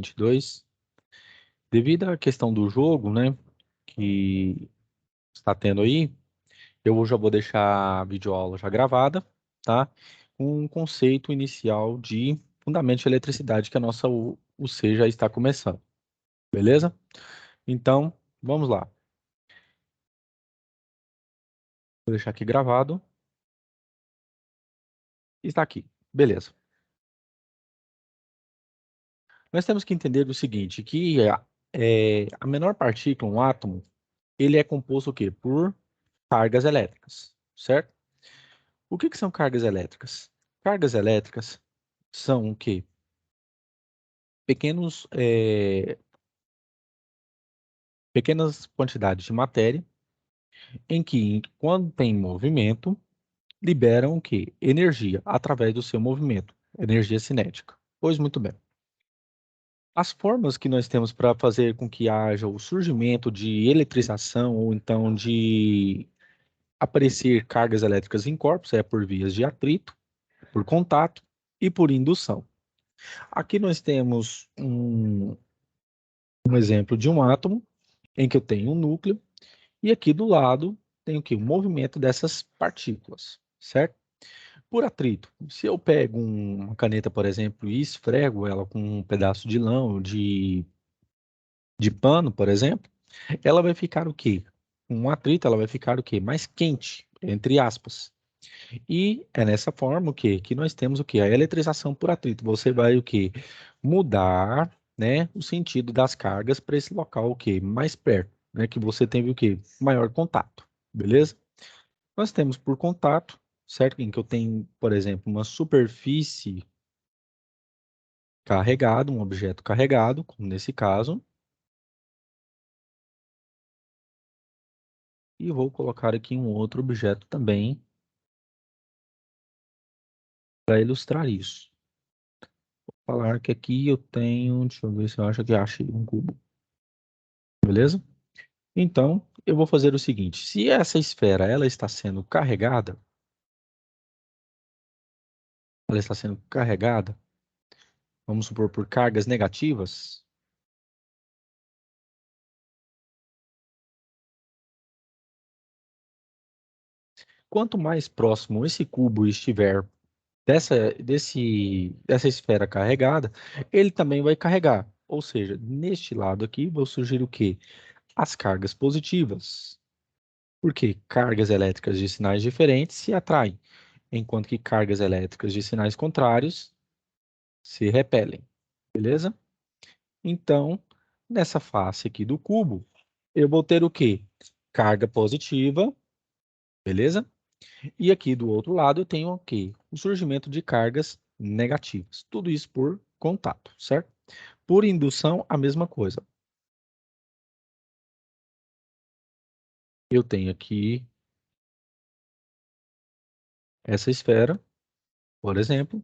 2022. Devido à questão do jogo, né, que está tendo aí, eu já vou deixar a videoaula já gravada, tá? Com um conceito inicial de fundamentos de eletricidade que a nossa UC já está começando, beleza? Então, vamos lá. Vou deixar aqui gravado. Está aqui, beleza. Nós temos que entender o seguinte, que a menor partícula, um átomo, ele é composto o quê? Por cargas elétricas, certo? O que que são cargas elétricas? Cargas elétricas são o quê? Pequenos, pequenas quantidades de matéria em que, quando tem movimento, liberam o quê? Energia através do seu movimento, energia cinética. Pois muito bem. As formas que nós temos para fazer com que haja o surgimento de eletrização ou então de aparecer cargas elétricas em corpos é por vias de atrito, por contato e por indução. Aqui nós temos um exemplo de um átomo em que eu tenho um núcleo e aqui do lado tem o que? O movimento dessas partículas, certo? Por atrito, se eu pego uma caneta, por exemplo, e esfrego ela com um pedaço de lã ou de pano, por exemplo, ela vai ficar o quê? Um atrito, ela vai ficar o quê? Mais quente, entre aspas. E é nessa forma o quê? Que nós temos o quê? A eletrização por atrito. Você vai o quê? Mudar, né, o sentido das cargas para esse local o quê? Mais perto, né, que você teve o quê? Maior contato, beleza? Nós temos por contato, certo? Em que eu tenho, por exemplo, uma superfície carregada, um objeto carregado, como nesse caso, e vou colocar aqui um outro objeto também para ilustrar isso. Vou falar que aqui eu tenho, deixa eu ver se eu acho que achei um cubo, beleza? Então, eu vou fazer o seguinte, se essa esfera ela está sendo carregada, vamos supor por cargas negativas, quanto mais próximo esse cubo estiver dessa esfera carregada, ele também vai carregar. Ou seja, neste lado aqui, vou sugerir o quê? As cargas positivas. Porque cargas elétricas de sinais diferentes se atraem, enquanto que cargas elétricas de sinais contrários se repelem. Beleza? Então, nessa face aqui do cubo, eu vou ter o quê? Carga positiva, beleza? E aqui do outro lado eu tenho o quê? O surgimento de cargas negativas. Tudo isso por contato, certo? Por indução, a mesma coisa. Eu tenho aqui essa esfera, por exemplo,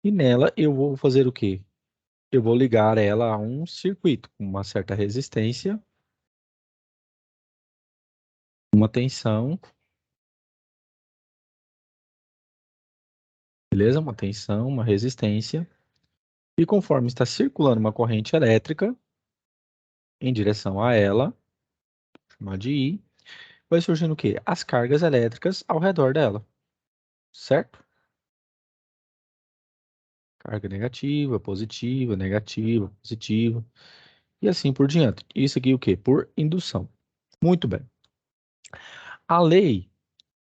e nela eu vou fazer o quê? Eu vou ligar ela a um circuito com uma certa resistência, uma tensão, beleza? Uma tensão, uma resistência. E conforme está circulando uma corrente elétrica em direção a ela, chamada de I, vai surgindo o quê? As cargas elétricas ao redor dela, certo? Carga negativa, positiva, e assim por diante. Isso aqui o quê? Por indução. Muito bem. A lei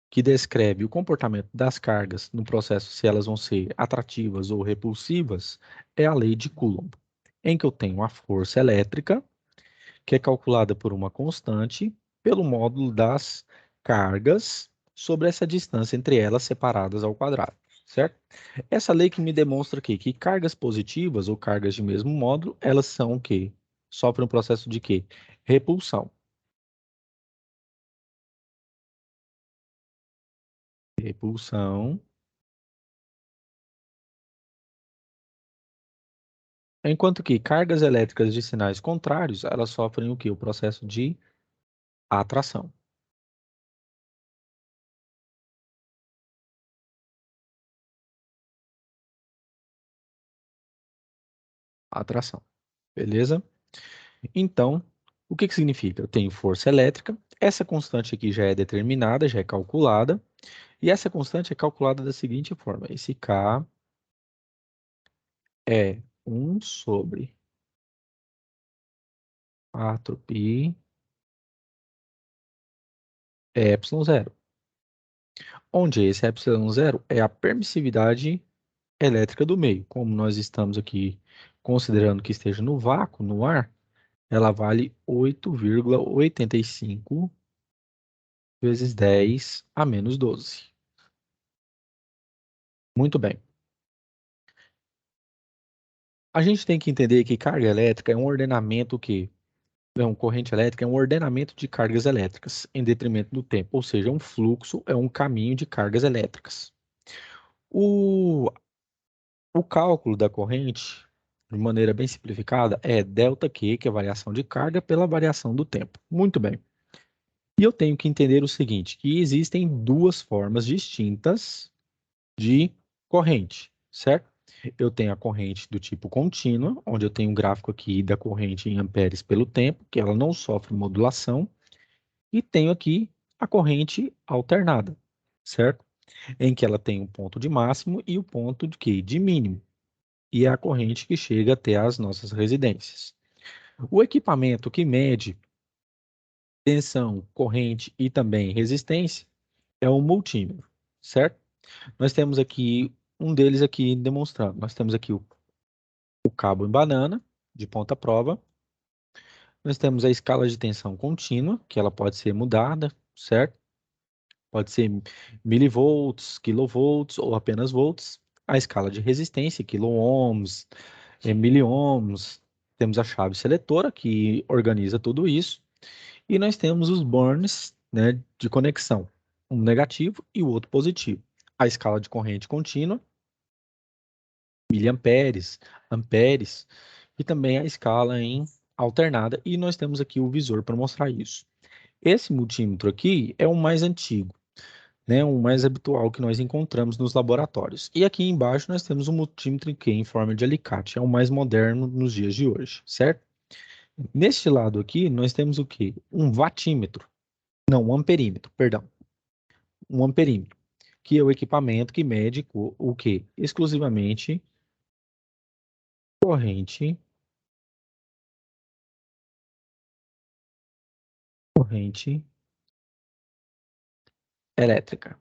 que descreve o comportamento das cargas no processo, se elas vão ser atrativas ou repulsivas, é a lei de Coulomb, em que eu tenho a força elétrica, que é calculada por uma constante, pelo módulo das cargas sobre essa distância entre elas separadas ao quadrado, certo? Essa lei que me demonstra que cargas positivas ou cargas de mesmo módulo, elas são o quê? Sofrem um processo de quê? Repulsão. Repulsão. Enquanto que cargas elétricas de sinais contrários, elas sofrem o quê? O processo de atração. atração. Beleza? Então, o que que significa? Eu tenho força elétrica, essa constante aqui já é determinada, já é calculada, e essa constante é calculada da seguinte forma: esse K é 1 sobre 4π ε0, onde esse ε0 é a permissividade elétrica do meio. Como nós estamos aqui considerando que esteja no vácuo, no ar, ela vale 8,85 vezes 10 a menos 12. Muito bem. A gente tem que entender que carga elétrica é um ordenamento que corrente elétrica é um ordenamento de cargas elétricas em detrimento do tempo, ou seja, um fluxo é um caminho de cargas elétricas. O, o cálculo da corrente, de maneira bem simplificada, é ΔQ, que é a variação de carga, pela variação do tempo. Muito bem. E eu tenho que entender o seguinte, que existem duas formas distintas de corrente, certo? Eu tenho a corrente do tipo contínua, onde eu tenho um gráfico aqui da corrente em amperes pelo tempo, que ela não sofre modulação, e tenho aqui a corrente alternada, certo? Em que ela tem um ponto de máximo e o ponto de quê? De mínimo. E é a corrente que chega até as nossas residências. O equipamento que mede tensão, corrente e também resistência é o multímetro, certo? Nós temos aqui um deles aqui demonstrando. Nós temos aqui o cabo em banana, de ponta prova. Nós temos a escala de tensão contínua, que ela pode ser mudada, certo? Pode ser milivolts, kilovolts ou apenas volts. A escala de resistência, quiloohms, miliohms. Temos a chave seletora, que organiza tudo isso. E nós temos os burns, né, de conexão, um negativo e o outro positivo. A escala de corrente contínua, miliamperes, amperes, e também a escala em alternada. E nós temos aqui o visor para mostrar isso. Esse multímetro aqui é o mais antigo, né, o mais habitual que nós encontramos nos laboratórios. E aqui embaixo nós temos um multímetro em forma de alicate, é o mais moderno nos dias de hoje, certo? Neste lado aqui nós temos o quê? Um watímetro, não, um amperímetro, perdão, um amperímetro, que é o equipamento que mede o quê? Exclusivamente corrente, corrente elétrica,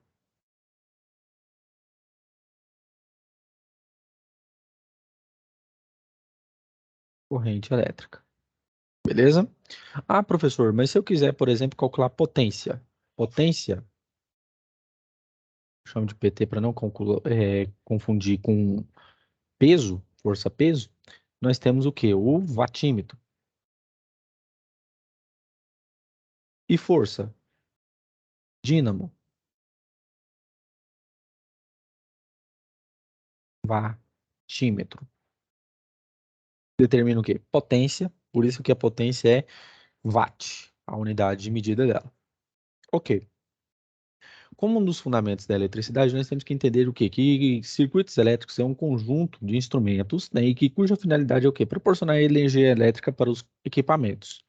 corrente elétrica, beleza? Ah, professor, mas se eu quiser, por exemplo, calcular potência, potência chamo de PT para não confundir com peso, força-peso, nós temos o quê? O vatímetro. E força? Dínamo. Vatímetro. Determina o quê? Potência, por isso que a potência é watt, a unidade de medida dela. Ok. Como um dos fundamentos da eletricidade, nós temos que entender o quê? Que circuitos elétricos é um conjunto de instrumentos, né, e cuja finalidade é o quê? Proporcionar energia elétrica para os equipamentos.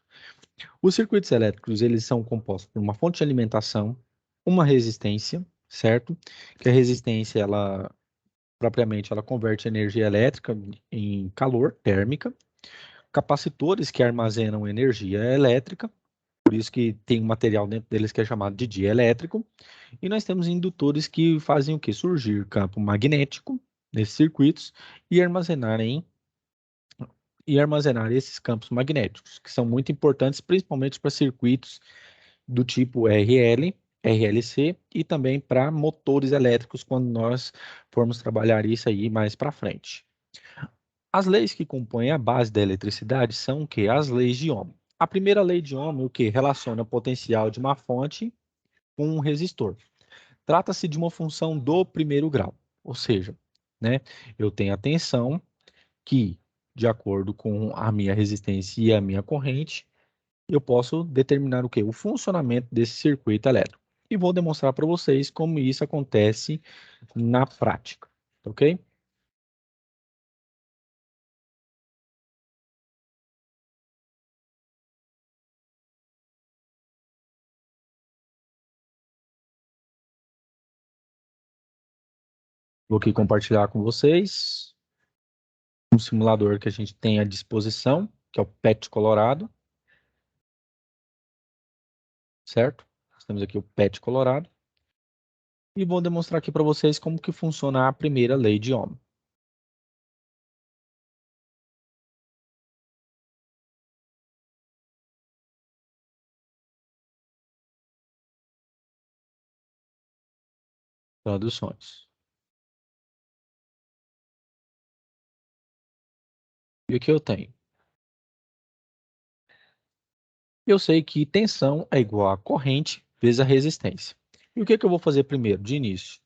Os circuitos elétricos, eles são compostos por uma fonte de alimentação, uma resistência, certo? Que a resistência, ela propriamente, ela converte energia elétrica em calor, térmica. Capacitores que armazenam energia elétrica, por isso que tem um material dentro deles que é chamado de dielétrico. E nós temos indutores que fazem o quê? Surgir campo magnético nesses circuitos e armazenar esses campos magnéticos, que são muito importantes, principalmente para circuitos do tipo RL, RLC e também para motores elétricos quando nós formos trabalhar isso aí mais para frente. As leis que compõem a base da eletricidade são o quê? As leis de Ohm. A primeira lei de Ohm, o que relaciona o potencial de uma fonte com um resistor. Trata-se de uma função do primeiro grau, ou seja, né, eu tenho a tensão que, de acordo com a minha resistência e a minha corrente, eu posso determinar o quê? O funcionamento desse circuito elétrico. E vou demonstrar para vocês como isso acontece na prática, ok? Vou aqui compartilhar com vocês um simulador que a gente tem à disposição, que é o PET Colorado, certo? Nós temos aqui o PET Colorado. E vou demonstrar aqui para vocês como que funciona a primeira lei de Ohm. Traduções. E aqui eu tenho. Eu sei que tensão é igual a corrente vezes a resistência. E o que que eu vou fazer primeiro, de início?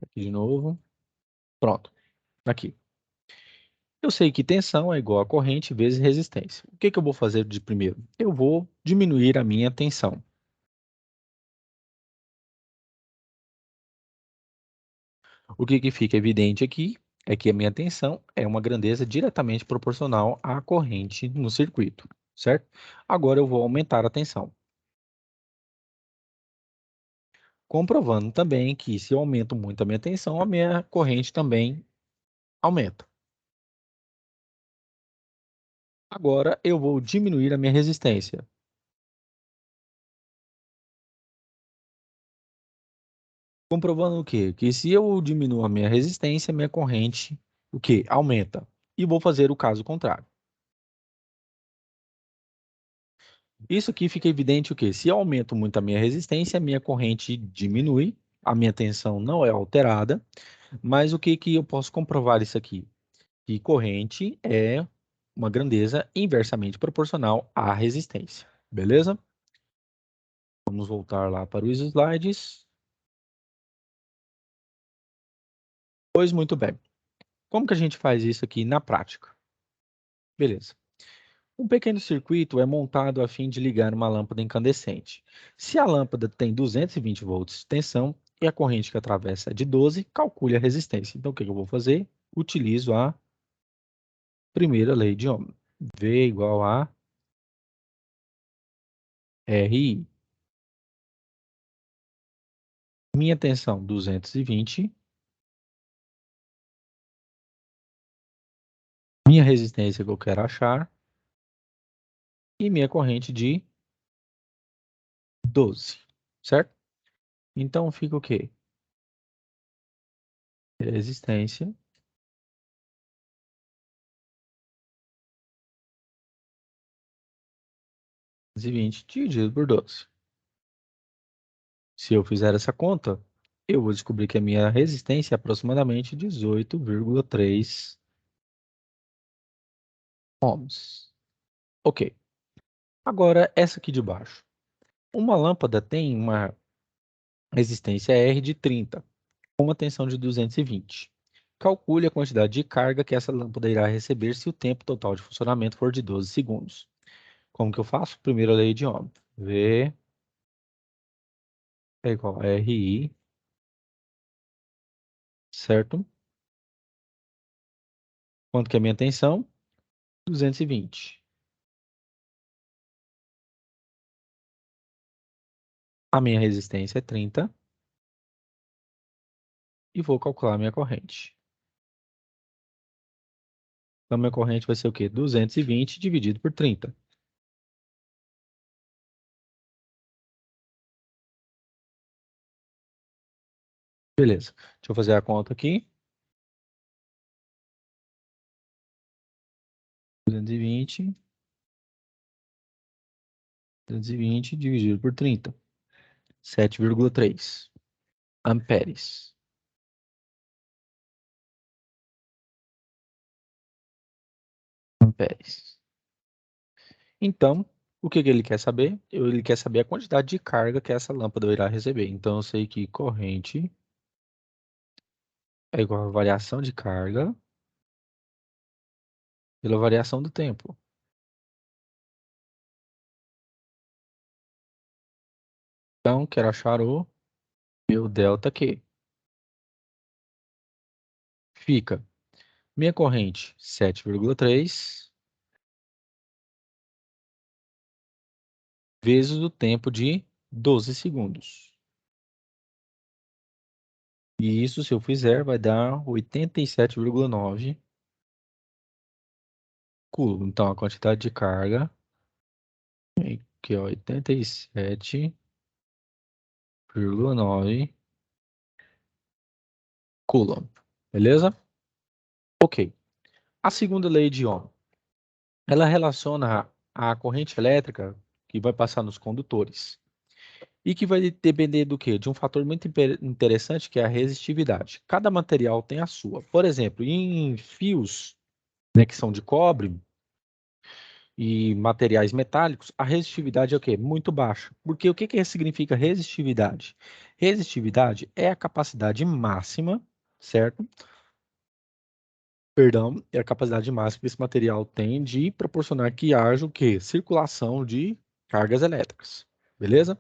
Aqui de novo. Pronto. Aqui. Eu sei que tensão é igual a corrente vezes resistência. O que que eu vou fazer de primeiro? Eu vou diminuir a minha tensão. O que que fica evidente aqui é que a minha tensão é uma grandeza diretamente proporcional à corrente no circuito, certo? Agora eu vou aumentar a tensão. Comprovando também que se eu aumento muito a minha tensão, a minha corrente também aumenta. Agora eu vou diminuir a minha resistência. Comprovando o quê? Que se eu diminuo a minha resistência, a minha corrente, o quê? Aumenta. E vou fazer o caso contrário. Isso aqui fica evidente o quê? Se eu aumento muito a minha resistência, a minha corrente diminui, a minha tensão não é alterada, mas o que que eu posso comprovar isso aqui? Que corrente é uma grandeza inversamente proporcional à resistência. Beleza? Vamos voltar lá para os slides. Pois muito bem. Como que a gente faz isso aqui na prática? Beleza. Um pequeno circuito é montado a fim de ligar uma lâmpada incandescente. Se a lâmpada tem 220 volts de tensão e a corrente que atravessa é de 12, calcule a resistência. Então, o que eu vou fazer? Utilizo a primeira lei de Ohm. V igual a RI. Minha tensão, 220. Minha resistência que eu quero achar. E minha corrente de 12, certo? Então, fica o quê? Resistência 220 dividido por 12. Se eu fizer essa conta, eu vou descobrir que a minha resistência é aproximadamente 18,3 ohms. Ok. Agora, essa aqui de baixo. Uma lâmpada tem uma resistência R de 30, com uma tensão de 220. Calcule a quantidade de carga que essa lâmpada irá receber se o tempo total de funcionamento for de 12 segundos. Como que eu faço? Primeira lei de Ohm. V é igual a RI, certo? Quanto que é a minha tensão? 220. A minha resistência é 30 e vou calcular a minha corrente. Então, minha corrente vai ser o quê? 220 dividido por 30. Beleza. Deixa eu fazer a conta aqui. 220, 220 dividido por 30. 7,3 amperes. Amperes. Então, o que que ele quer saber? Ele quer saber a quantidade de carga que essa lâmpada irá receber. Então, eu sei que corrente é igual a variação de carga pela variação do tempo. Então, quero achar o meu delta Q. Fica minha corrente 7,3 vezes o tempo de 12 segundos. E isso, se eu fizer, vai dar 87,9 coulomb. Então, a quantidade de carga, aqui, ó, 87,9 coulomb. Beleza? Ok. A segunda lei de Ohm, ela relaciona a corrente elétrica que vai passar nos condutores. E que vai depender do quê? De um fator muito interessante que é a resistividade. Cada material tem a sua. Por exemplo, em fios, né, que são de cobre e materiais metálicos, a resistividade é o quê? Muito baixa. Porque o que significa resistividade? Resistividade é a capacidade máxima, certo? Perdão, é a capacidade máxima que esse material tem de proporcionar que haja o quê? Circulação de cargas elétricas. Beleza?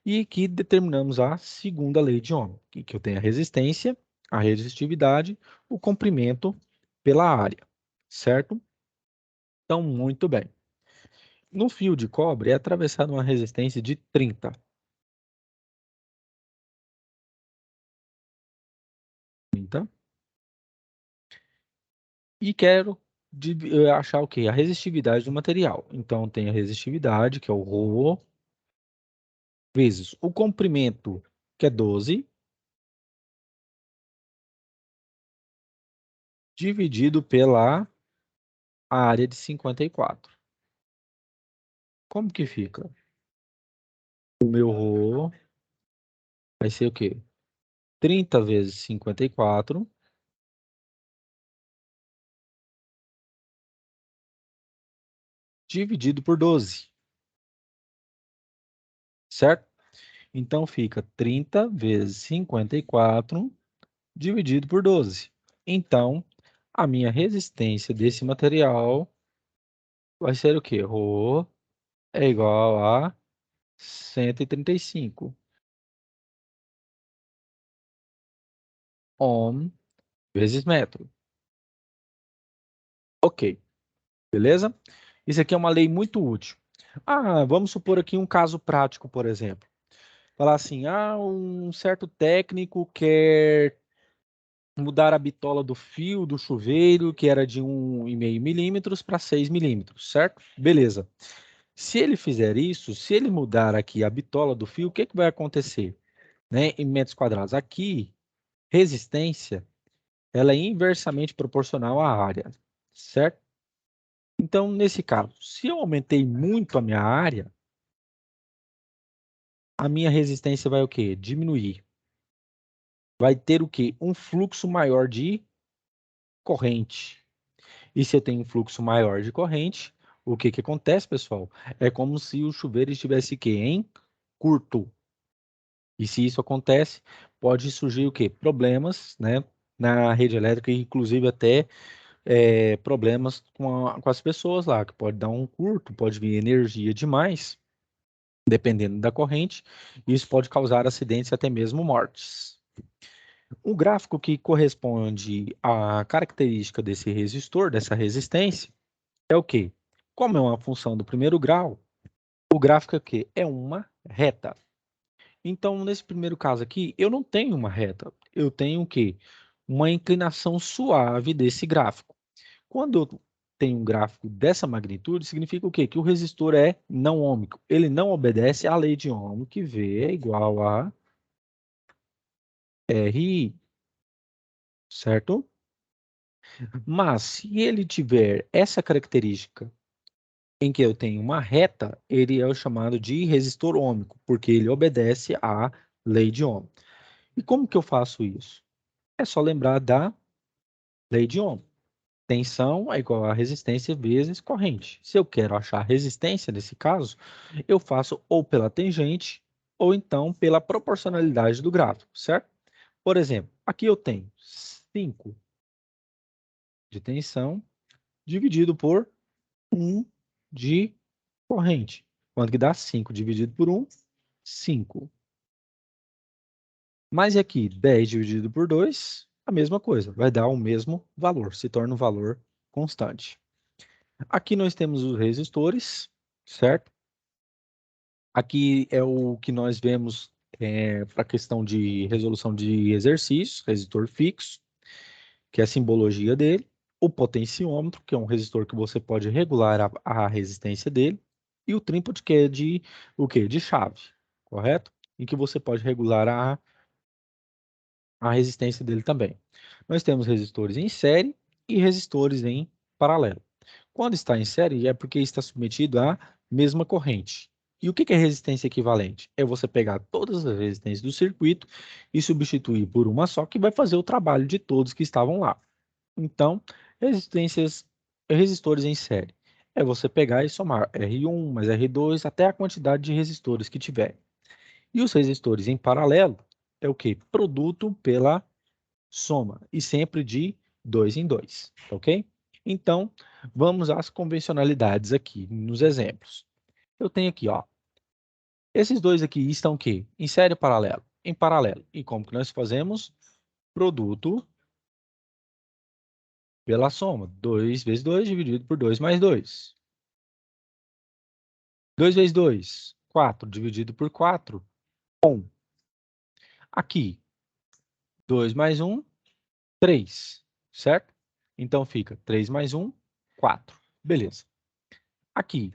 E aqui determinamos a segunda lei de Ohm, que eu tenho a resistência, a resistividade, o comprimento pela área, certo? Então, muito bem. No fio de cobre é atravessada uma resistência de 30. 30. E quero achar o quê? A resistividade do material. Então, tem a resistividade, que é o ρ, vezes o comprimento, que é 12, dividido pela área de 54. Como que fica? O meu ρ vai ser o quê? 30 vezes 54, dividido por 12, certo? Então, fica 30 vezes 54, dividido por 12. Então, a minha resistência desse material vai ser o quê? Rho é igual a 135 ohm vezes metro. Ok, beleza? Isso aqui é uma lei muito útil. Vamos supor aqui um caso prático, por exemplo. Falar assim, um certo técnico quer mudar a bitola do fio do chuveiro, que era de 1,5 milímetros para 6 milímetros, certo? Beleza. Se ele fizer isso, se ele mudar aqui a bitola do fio, o que vai acontecer? Né, em metros quadrados? Aqui, resistência, ela é inversamente proporcional à área, certo? Então, nesse caso, se eu aumentei muito a minha área, a minha resistência vai o quê? Diminuir. Vai ter o quê? Um fluxo maior de corrente. E se eu tenho um fluxo maior de corrente, o que acontece, pessoal? É como se o chuveiro estivesse o quê? Em curto. E se isso acontece, pode surgir o quê? Problemas, né, na rede elétrica, inclusive até problemas com as pessoas lá, que pode dar um curto, pode vir energia demais, dependendo da corrente, e isso pode causar acidentes e até mesmo mortes. O gráfico que corresponde à característica desse resistor, dessa resistência, é o quê? Como é uma função do primeiro grau, o gráfico é o quê? É uma reta. Então, nesse primeiro caso aqui, eu não tenho uma reta. Eu tenho o quê? Uma inclinação suave desse gráfico. Quando eu tenho um gráfico dessa magnitude, significa o quê? Que o resistor é não ôhmico. Ele não obedece à lei de Ohm, que V é igual a RI, certo? Mas, se ele tiver essa característica em que eu tenho uma reta, ele é o chamado de resistor ôhmico, porque ele obedece à lei de Ohm. E como que eu faço isso? É só lembrar da lei de Ohm. Tensão é igual a resistência vezes corrente. Se eu quero achar resistência, nesse caso, eu faço ou pela tangente ou então pela proporcionalidade do gráfico, certo? Por exemplo, aqui eu tenho 5 de tensão dividido por 1 de corrente. Quanto que dá? 5 dividido por 1, 5. Mas aqui, 10 dividido por 2, a mesma coisa. Vai dar o mesmo valor, se torna um valor constante. Aqui nós temos os resistores, certo? Aqui é o que nós vemos para a questão de resolução de exercícios, resistor fixo, que é a simbologia dele, o potenciômetro, que é um resistor que você pode regular a resistência dele, e o trípode, que é de o quê? De chave, correto? Em que você pode regular a resistência dele também. Nós temos resistores em série e resistores em paralelo. Quando está em série, é porque está submetido à mesma corrente. E o que é resistência equivalente? É você pegar todas as resistências do circuito e substituir por uma só, que vai fazer o trabalho de todos que estavam lá. Então, resistores em série. É você pegar e somar R1 mais R2 até a quantidade de resistores que tiver. E os resistores em paralelo é o quê? Produto pela soma, e sempre de 2 em 2, ok? Então, vamos às convencionalidades aqui nos exemplos. Eu tenho aqui, ó, esses dois aqui estão o quê? Em série ou paralelo? Em paralelo. E como que nós fazemos? Produto pela soma. 2 vezes 2 dividido por 2 mais 2. 2 vezes 2, 4 dividido por 4, 1. Aqui, 2 mais 1, 3, certo? Então fica 3 mais 1, 4. Beleza. Aqui,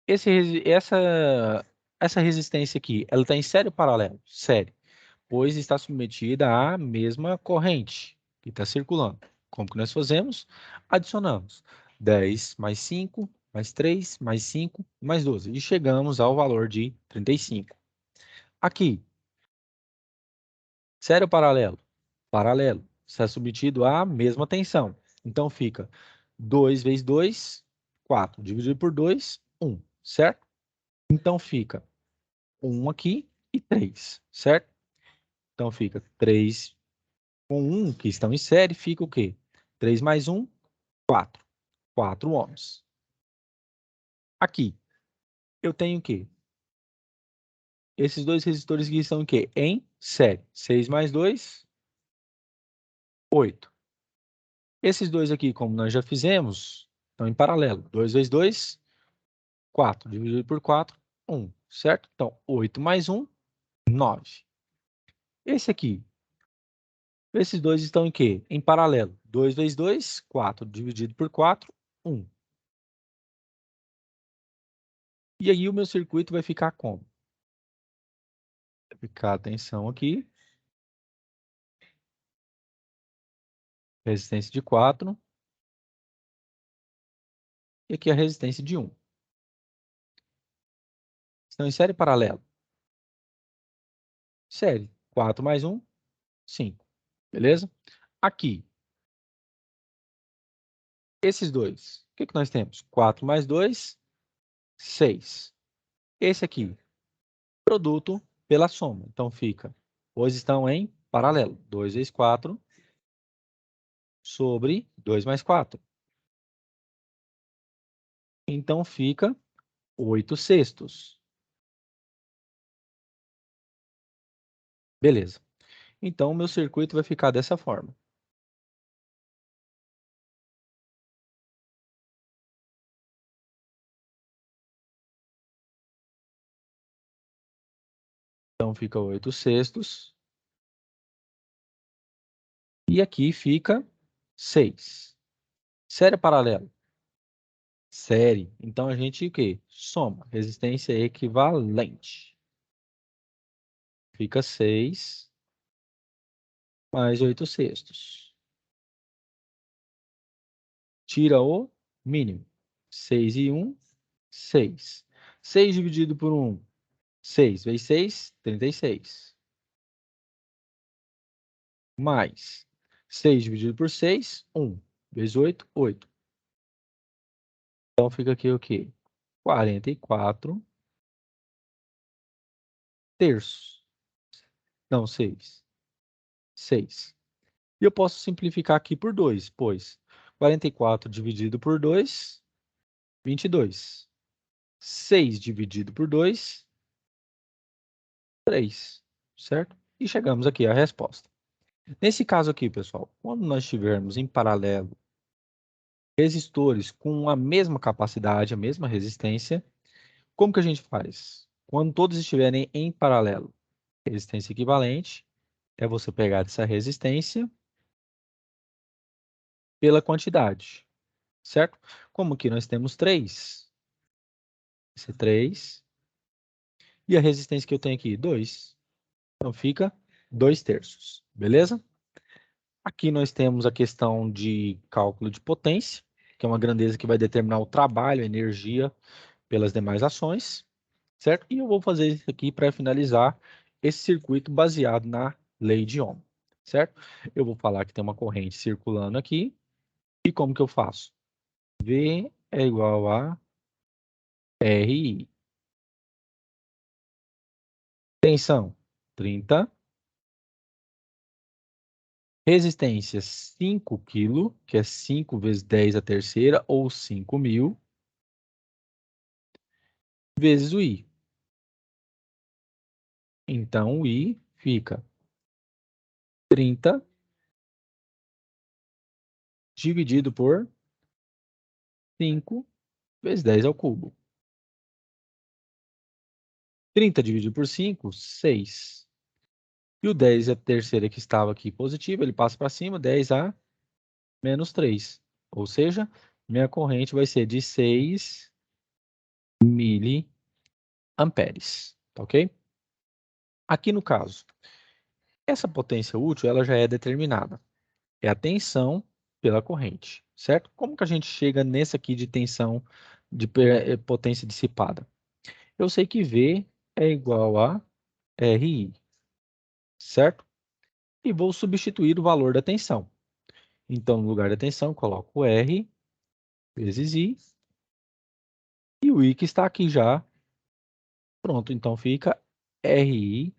essa resistência aqui, ela está em série ou paralelo? Série, pois está submetida à mesma corrente que está circulando. Como que nós fazemos? Adicionamos 10 mais 5, mais 3, mais 5, mais 12. E chegamos ao valor de 35. Aqui, série ou paralelo? Paralelo. Está submetido à mesma tensão. Então fica 2 vezes 2, 4. Dividido por 2, 1. Certo? Então fica 1 aqui e 3, certo? Então fica 3 com 1, que estão em série, fica o quê? 3 mais 1, 4. 4 ohms. Aqui, eu tenho o quê? Esses dois resistores aqui estão em quê? Em série. 6 mais 2, 8. Esses dois aqui, como nós já fizemos, estão em paralelo. 2 vezes 2, 4. Dividido por 4, 1. Certo? Então, 8 mais 1, 9. Esse aqui, esses dois estão em quê? Em paralelo. 2 vezes 2, 4. Dividido por 4, 1. E aí o meu circuito vai ficar como? Vai ficar, atenção aqui, resistência de 4, e aqui a resistência de 1. Estão em série paralela. Série, 4 mais 1, 5. Beleza? Aqui, esses dois, o que nós temos? 4 mais 2, 6. Esse aqui, produto pela soma. Então fica, pois estão em paralelo. 2 vezes 4 sobre 2 mais 4. Então fica 8 sextos. Beleza. Então o meu circuito vai ficar dessa forma. Então fica 8 sextos. E aqui fica 6. Série paralela. Série. Então a gente o quê? Soma. Resistência equivalente. Fica 6 mais 8 sextos. Tira o mínimo. 6 e 1, 6. 6 dividido por 1, 6 vezes 6, 36. Mais 6 dividido por 6, 1. Vezes 8, 8. Então fica aqui o quê? 44 terços. Não, 6. 6. E eu posso simplificar aqui por 2, pois 44 dividido por 2, 22. 6 dividido por 2, 3. Certo? E chegamos aqui à resposta. Nesse caso aqui, pessoal, quando nós tivermos em paralelo resistores com a mesma capacidade, a mesma resistência, como que a gente faz? Quando todos estiverem em paralelo, resistência equivalente é você pegar essa resistência pela quantidade, certo? Como aqui nós temos 3, esse é 3, e a resistência que eu tenho aqui, 2. Então fica 2/3, beleza? Aqui nós temos a questão de cálculo de potência, que é uma grandeza que vai determinar o trabalho, a energia pelas demais ações, certo? E eu vou fazer isso aqui para finalizar esse circuito baseado na lei de Ohm, certo? Eu vou falar que tem uma corrente circulando aqui, e como que eu faço? V é igual a RI. Tensão, 30. Resistência, 5 kg, que é 5 vezes 10 a terceira, ou 5.000, vezes o I. Então, o I fica 30 dividido por 5 vezes 10 ao cubo. 30 dividido por 5, 6. E o 10 a terceira que estava aqui positivo, ele passa para cima, 10 a menos 3. Ou seja, minha corrente vai ser de 6 miliamperes, tá ok? Aqui no caso, essa potência útil ela já é determinada. É a tensão pela corrente, certo? Como que a gente chega nessa aqui de tensão de potência dissipada? Eu sei que V é igual a RI, certo? E vou substituir o valor da tensão. Então, no lugar da tensão, coloco R vezes I. E o I que está aqui já. Pronto, então fica RI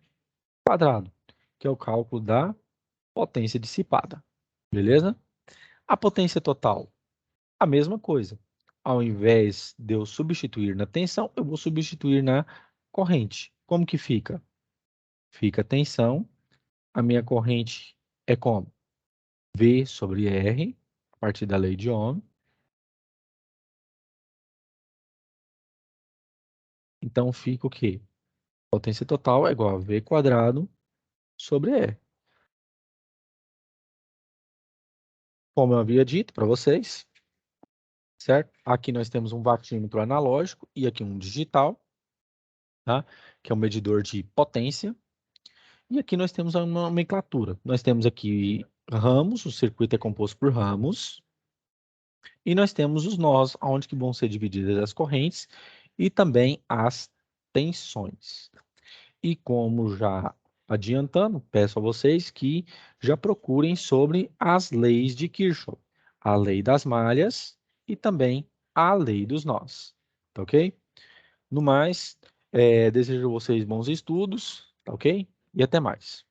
quadrado, que é o cálculo da potência dissipada. Beleza? A potência total, a mesma coisa. Ao invés de eu substituir na tensão, eu vou substituir na corrente. Como que fica? Fica tensão. A minha corrente é como? V sobre R, a partir da lei de Ohm. Então, fica o quê? Potência total é igual a V quadrado sobre E. Como eu havia dito para vocês, certo? Aqui nós temos um watímetro analógico e aqui um digital, tá? Que é um medidor de potência. E aqui nós temos a nomenclatura. Nós temos aqui ramos, o circuito é composto por ramos. E nós temos os nós, onde que vão ser divididas as correntes e também as tensões. E como já adiantando, peço a vocês que já procurem sobre as leis de Kirchhoff, a lei das malhas e também a lei dos nós, tá ok? No mais, desejo a vocês bons estudos, tá ok? E até mais.